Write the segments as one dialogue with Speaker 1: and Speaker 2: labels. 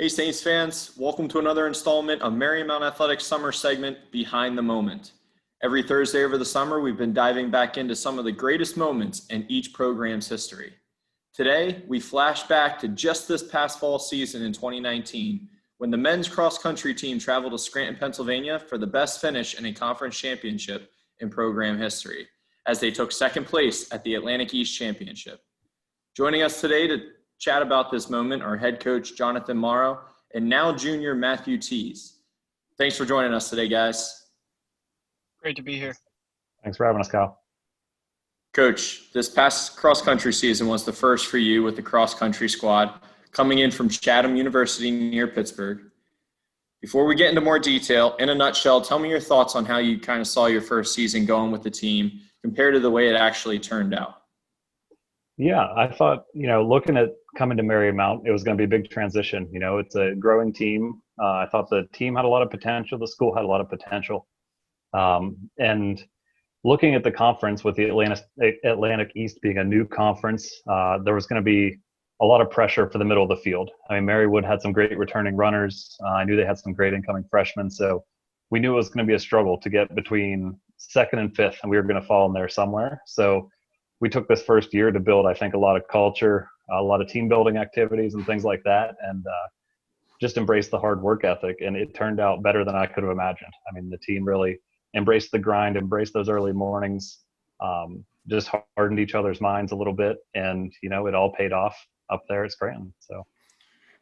Speaker 1: Hey Saints fans, welcome to another installment of Marymount Athletics summer segment, Behind the Moment. Every Thursday over the summer, we've been diving back into some of the greatest moments in each program's history. Today, we flash back to just this past fall season in 2019, when the men's cross-country team traveled to Scranton, Pennsylvania for the best finish in a conference championship in program history, as they took second place at the Atlantic East Championship. Joining us today to chat about this moment are head coach Jonathan Morrow and now junior Matthew Thies. Thanks for joining us today, guys.
Speaker 2: Great to be here.
Speaker 3: Thanks for having us, Kyle.
Speaker 1: Coach, this past cross-country season was the first for you with the cross-country squad coming in from Chatham University near Pittsburgh. Before we get into more detail, in a nutshell, tell me your thoughts on how you kind of saw your first season going with the team compared to the way it actually turned out.
Speaker 3: Yeah, I thought, looking at coming to Marymount, it was going to be a big transition. It's a growing team. I thought the team had a lot of potential. The school had a lot of potential. And looking at the conference with the Atlantic East being a new conference, there was going to be a lot of pressure for the middle of the field. I mean, Marywood had some great returning runners. I knew they had some great incoming freshmen. So we knew it was going to be a struggle to get between second and fifth, and we were going to fall in there somewhere. So we took this first year to build, I think, a lot of culture, a lot of team building activities and things like that, and just embrace the hard work ethic. And it turned out better than I could have imagined. I mean, the team really embraced the grind, embraced those early mornings, just hardened each other's minds a little bit. And, it all paid off up there at Scranton. So.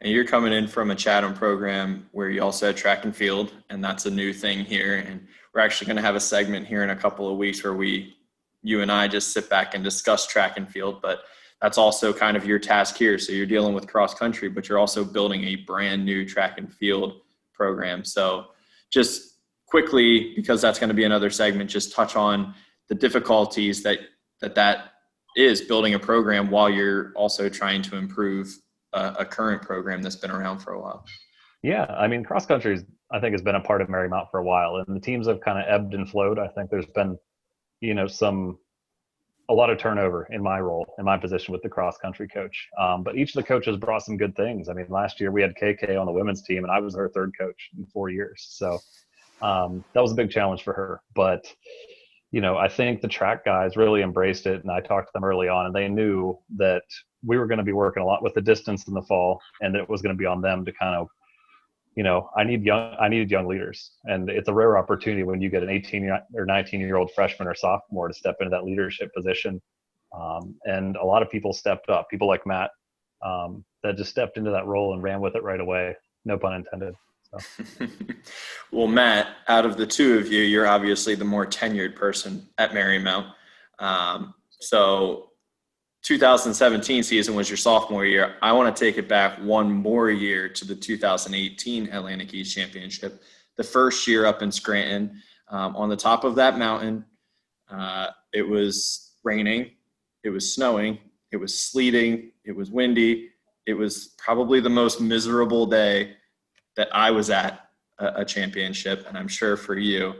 Speaker 1: And you're coming in from a Chatham program where you also had track and field, and that's a new thing here. And we're actually going to have a segment here in a couple of weeks where you and I just sit back and discuss track and field, but that's also kind of your task here. So you're dealing with cross country, but you're also building a brand new track and field program. So just quickly, because that's going to be another segment, just touch on the difficulties that is building a program while you're also trying to improve a current program that's been around for a while.
Speaker 3: Yeah, I mean, cross country, I think, has been a part of Marymount for a while, and the teams have kind of ebbed and flowed. I think there's been a lot of turnover in my role, in my position with the cross-country coach. But each of the coaches brought some good things. I mean, last year we had KK on the women's team, and I was her third coach in 4 years. So that was a big challenge for her. But, I think the track guys really embraced it, and I talked to them early on, and they knew that we were going to be working a lot with the distance in the fall, and that it was going to be on them to kind of, I needed young leaders, and it's a rare opportunity when you get an 18 or 19-year-old freshman or sophomore to step into that leadership position. And a lot of people stepped up, people like Matt, that just stepped into that role and ran with it right away. No pun intended. So.
Speaker 1: Well, Matt, out of the two of you, you're obviously the more tenured person at Marymount. So 2017 season was your sophomore year. I want to take it back one more year to the 2018 Atlantic East Championship, the first year up in Scranton. On the top of that mountain, it was raining, it was snowing, it was sleeting, it was windy. It was probably the most miserable day that I was at a championship, and I'm sure for you.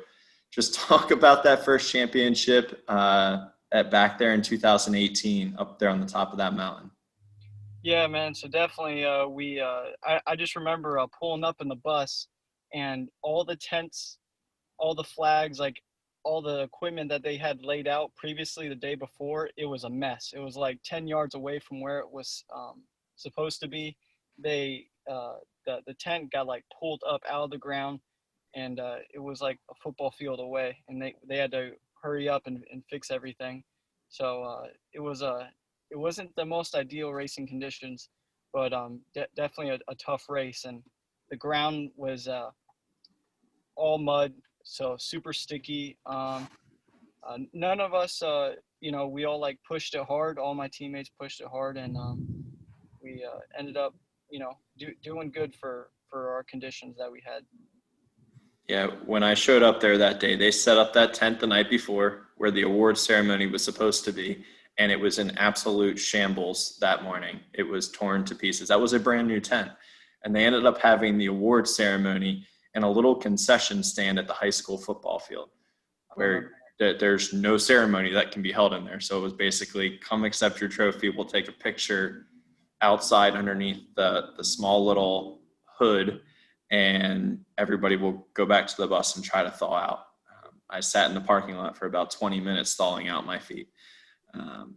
Speaker 1: Just talk about that first championship back there in 2018, up there on the top of that mountain.
Speaker 2: Yeah, man. So definitely, I just remember pulling up in the bus, and all the tents, all the flags, like all the equipment that they had laid out previously the day before, it was a mess. It was like 10 yards away from where it was supposed to be. The tent got like pulled up out of the ground, and it was like a football field away, and they had to hurry up and fix everything. So it wasn't the most ideal racing conditions, but definitely a tough race. And the ground was all mud, so super sticky. None of us, we all like pushed it hard. All my teammates pushed it hard, and we ended up, doing good for our conditions that we had.
Speaker 1: Yeah, when I showed up there that day, they set up that tent the night before where the award ceremony was supposed to be, and it was in absolute shambles that morning. It was torn to pieces. That was a brand new tent, and they ended up having the award ceremony in a little concession stand at the high school football field where there's no ceremony that can be held in there. So it was basically, come accept your trophy. We'll take a picture outside underneath the small little hood, and everybody will go back to the bus and try to thaw out. I sat in the parking lot for about 20 minutes thawing out my feet.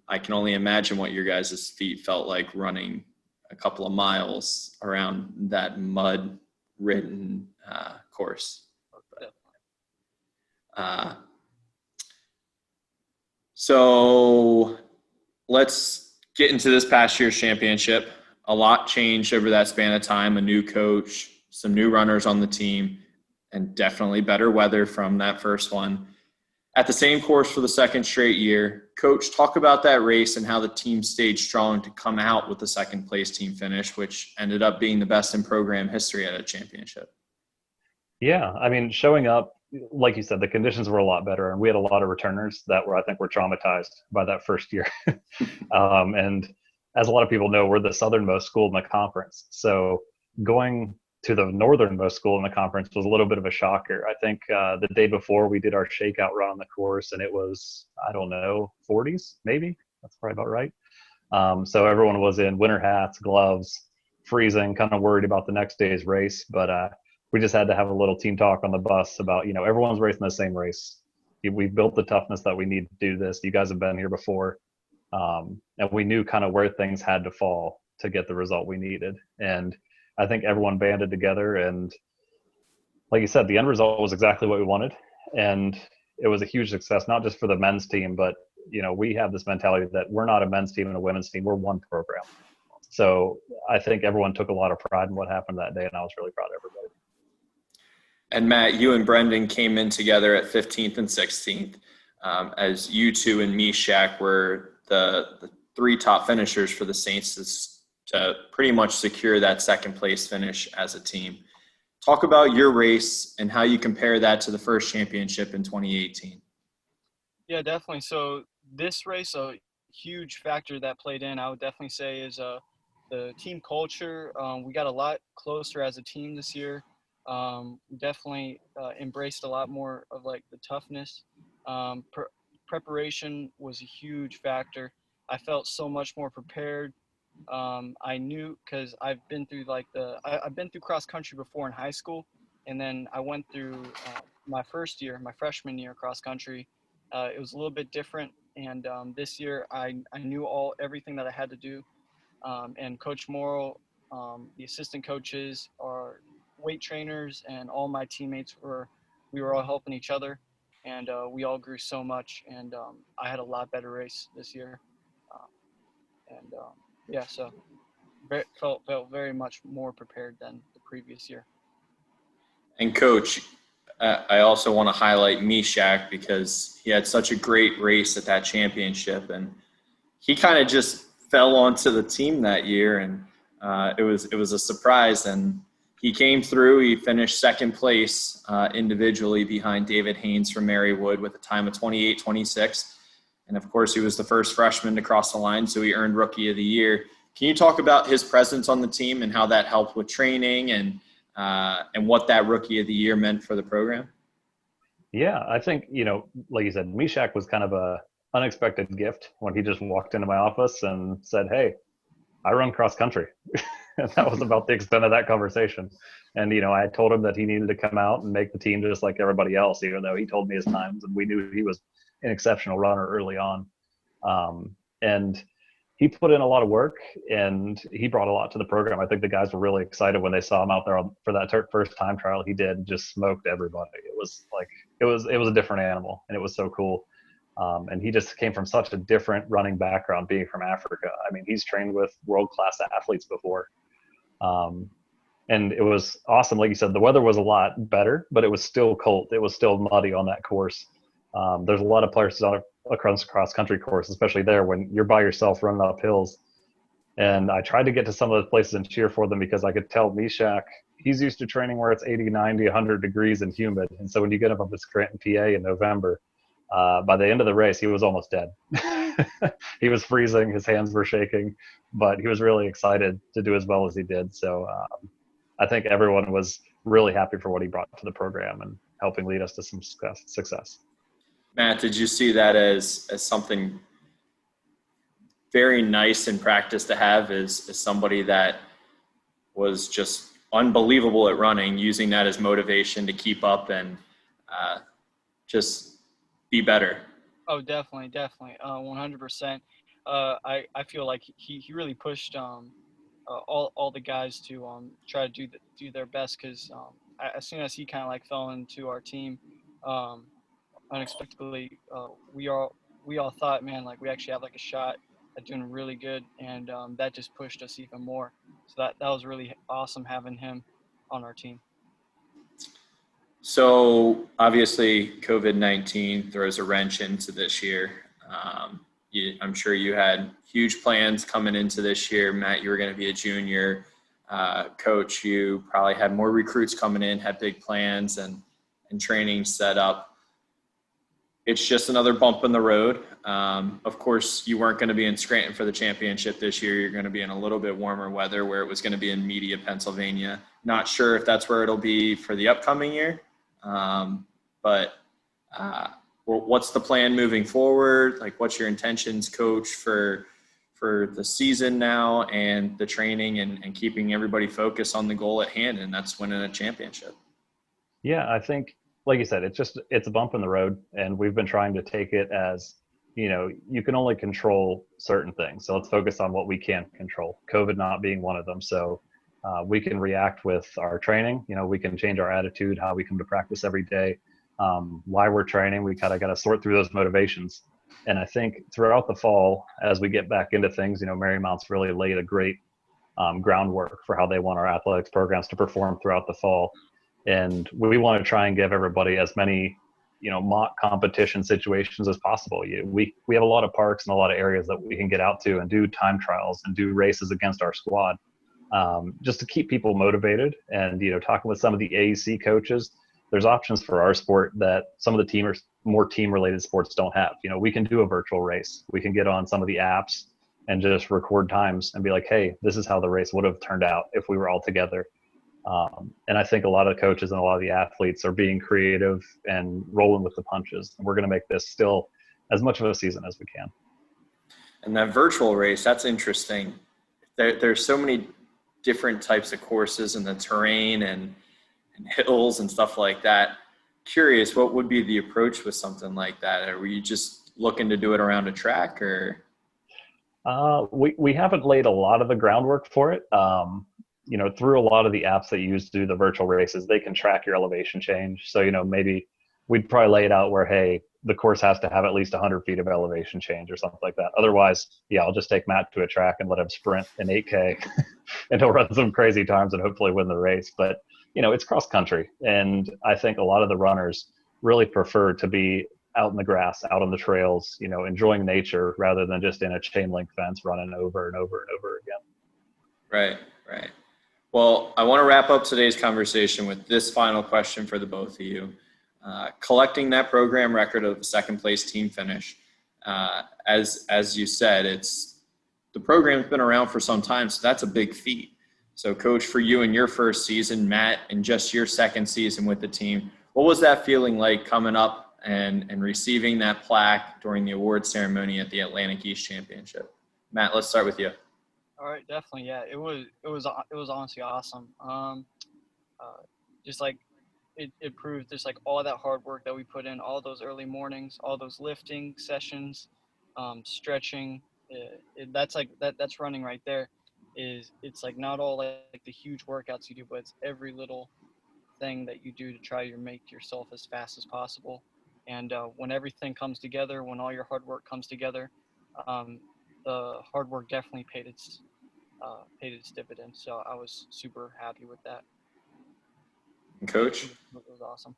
Speaker 1: I can only imagine what your guys' feet felt like running a couple of miles around that mud-ridden course. So let's get into this past year's championship. A lot changed over that span of time. A new coach, some new runners on the team, and definitely better weather from that first one. At the same course for the second straight year, Coach, talk about that race and how the team stayed strong to come out with the second place team finish, which ended up being the best in program history at a championship.
Speaker 3: Yeah, I mean, showing up, like you said, the conditions were a lot better, and we had a lot of returners that I think were traumatized by that first year. And as a lot of people know, we're the southernmost school in the conference. So going to the northernmost school in the conference was a little bit of a shocker. I think the day before we did our shakeout run on the course, and it was, I don't know, 40s maybe. That's probably about right. So everyone was in winter hats, gloves, freezing, kind of worried about the next day's race. But we just had to have a little team talk on the bus about, everyone's racing the same race. We built the toughness that we need to do this. You guys have been here before. And we knew kind of where things had to fall to get the result we needed. And I think everyone banded together, and like you said, the end result was exactly what we wanted. And it was a huge success, not just for the men's team, but, we have this mentality that we're not a men's team and a women's team. We're one program. So I think everyone took a lot of pride in what happened that day, and I was really proud of everybody.
Speaker 1: And Matt, you and Brendan came in together at 15th and 16th, as you two and Meshach were the three top finishers for the Saints to pretty much secure that second place finish as a team. Talk about your race and how you compare that to the first championship in 2018.
Speaker 2: Yeah, definitely. So this race, a huge factor that played in, I would definitely say, is the team culture. We got a lot closer as a team this year. We definitely embraced a lot more of like the toughness. Preparation was a huge factor. I felt so much more prepared. I knew, because I've been through I've been through cross country before in high school, and then I went through my freshman year cross country. It was a little bit different, and this year I knew everything that I had to do. And Coach Morrow, the assistant coaches, our weight trainers, and all my teammates we were all helping each other, and we all grew so much. And I had a lot better race this year, so felt very much more prepared than the previous year.
Speaker 1: And Coach, I also want to highlight Meshach because he had such a great race at that championship, and he kind of just fell onto the team that year, and it was a surprise. And he came through. He finished second place individually behind David Haynes from Marywood with a time of 28:26. And of course, he was the first freshman to cross the line, so he earned Rookie of the Year. Can you talk about his presence on the team and how that helped with training and what that Rookie of the Year meant for the program?
Speaker 3: Yeah, I think, like you said, Meshach was kind of a unexpected gift when he just walked into my office and said, "Hey, I run cross country." And that was about the extent of that conversation. And, I told him that he needed to come out and make the team just like everybody else, even though he told me his times, and we knew he was an exceptional runner early on. And he put in a lot of work, and he brought a lot to the program. I think the guys were really excited when they saw him out there for that first time trial. He just smoked everybody. It was a different animal, and it was so cool. And he just came from such a different running background, being from Africa. I mean, he's trained with world-class athletes before. And it was awesome. Like you said, the weather was a lot better, but it was still cold. It was still muddy on that course. There's a lot of places on a cross-country course, especially there when you're by yourself running up hills. And I tried to get to some of those places and cheer for them because I could tell Meshach, he's used to training where it's 80, 90, 100 degrees and humid. And so when you get up at Scranton, PA in November, by the end of the race, he was almost dead. He was freezing. His hands were shaking, but he was really excited to do as well as he did. So I think everyone was really happy for what he brought to the program and helping lead us to some success.
Speaker 1: Matt, did you see that as something very nice in practice to have as somebody that was just unbelievable at running, using that as motivation to keep up and just be better.
Speaker 2: Oh, definitely, definitely, 100%. I feel like he really pushed all the guys to try to do their best because as soon as he kind of like fell into our team um, unexpectedly, we all thought, man, like we actually have like a shot at doing really good, and that just pushed us even more. So that was really awesome having him on our team.
Speaker 1: So obviously COVID-19 throws a wrench into this year. I'm sure you had huge plans coming into this year. Matt, you were going to be a junior. Coach, you probably had more recruits coming in, had big plans and training set up. It's just another bump in the road. Of course, you weren't going to be in Scranton for the championship this year. You're going to be in a little bit warmer weather where it was going to be in Media, Pennsylvania. Not sure if that's where it'll be for the upcoming year. But what's the plan moving forward? Like, what's your intentions, Coach, for the season now and the training and keeping everybody focused on the goal at hand, and that's winning a championship?
Speaker 3: Yeah, I think, like you said, it's a bump in the road, and we've been trying to take it as, you can only control certain things. So let's focus on what we can control, COVID not being one of them. So we can react with our training. We can change our attitude, how we come to practice every day, why we're training. We kind of got to sort through those motivations. And I think throughout the fall, as we get back into things, Marymount's really laid a great groundwork for how they want our athletics programs to perform throughout the fall. And we want to try and give everybody as many, mock competition situations as possible. We have a lot of parks and a lot of areas that we can get out to and do time trials and do races against our squad, just to keep people motivated. And, talking with some of the AEC coaches, there's options for our sport that some of the more team-related sports don't have. We can do a virtual race. We can get on some of the apps and just record times and be like, hey, this is how the race would have turned out if we were all together. And I think a lot of coaches and a lot of the athletes are being creative and rolling with the punches. And we're going to make this still as much of a season as we can.
Speaker 1: And that virtual race, that's interesting. There's so many different types of courses and the terrain and hills and stuff like that. Curious, what would be the approach with something like that? Are we just looking to do it around a track, or?
Speaker 3: We haven't laid a lot of the groundwork for it. Through a lot of the apps that you use to do the virtual races, they can track your elevation change. So, maybe we'd probably lay it out where, hey, the course has to have at least 100 feet of elevation change or something like that. Otherwise, I'll just take Matt to a track and let him sprint an 8K and he'll run some crazy times and hopefully win the race. But, it's cross country. And I think a lot of the runners really prefer to be out in the grass, out on the trails, enjoying nature rather than just in a chain link fence running over and over and over again.
Speaker 1: Right. Well, I want to wrap up today's conversation with this final question for the both of you. Collecting that program record of a second place team finish, as you said, the program's been around for some time, so that's a big feat. So, Coach, for you in your first season, Matt, in just your second season with the team, what was that feeling like coming up and receiving that plaque during the award ceremony at the Atlantic East Championship? Matt, let's start with you.
Speaker 2: All right, definitely, yeah. It was honestly awesome. Just like it proved just like all that hard work that we put in, all those early mornings, all those lifting sessions, stretching. That's running right there. It's like not all like the huge workouts you do, but it's every little thing that you do to try to make yourself as fast as possible. And when everything comes together, when all your hard work comes together, the hard work definitely paid its dividends. So I was super happy with that.
Speaker 1: Coach?
Speaker 2: It was awesome.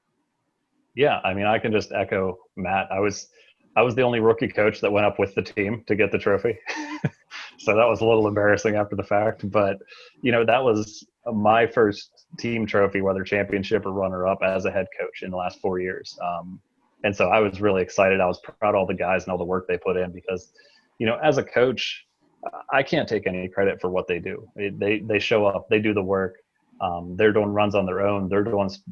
Speaker 3: Yeah, I mean, I can just echo Matt. I was the only rookie coach that went up with the team to get the trophy. So that was a little embarrassing after the fact. But, that was my first team trophy, whether championship or runner-up, as a head coach in the last 4 years. And so I was really excited. I was proud of all the guys and all the work they put in because, as a coach, I can't take any credit for what they do. They show up, they do the work. They're doing runs on their own.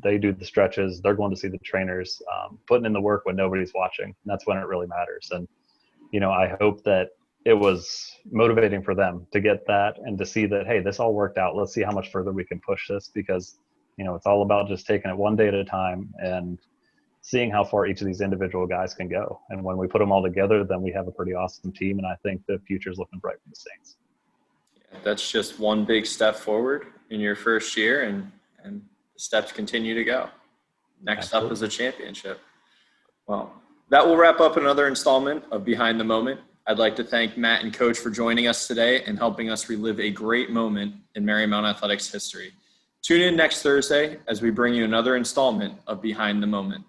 Speaker 3: They do the stretches. They're going to see the trainers, putting in the work when nobody's watching. And that's when it really matters. And, I hope that it was motivating for them to get that and to see that, hey, this all worked out. Let's see how much further we can push this, because, you know, it's all about just taking it one day at a time and seeing how far each of these individual guys can go. And when we put them all together, then we have a pretty awesome team. And I think the future's looking bright for the Saints.
Speaker 1: That's just one big step forward in your first year, and the steps continue to go. Next
Speaker 3: Absolutely.
Speaker 1: up is a championship. Well, that will wrap up another installment of Behind the Moment. I'd like to thank Matt and Coach for joining us today and helping us relive a great moment in Marymount Athletics history. Tune in next Thursday as we bring you another installment of Behind the Moment.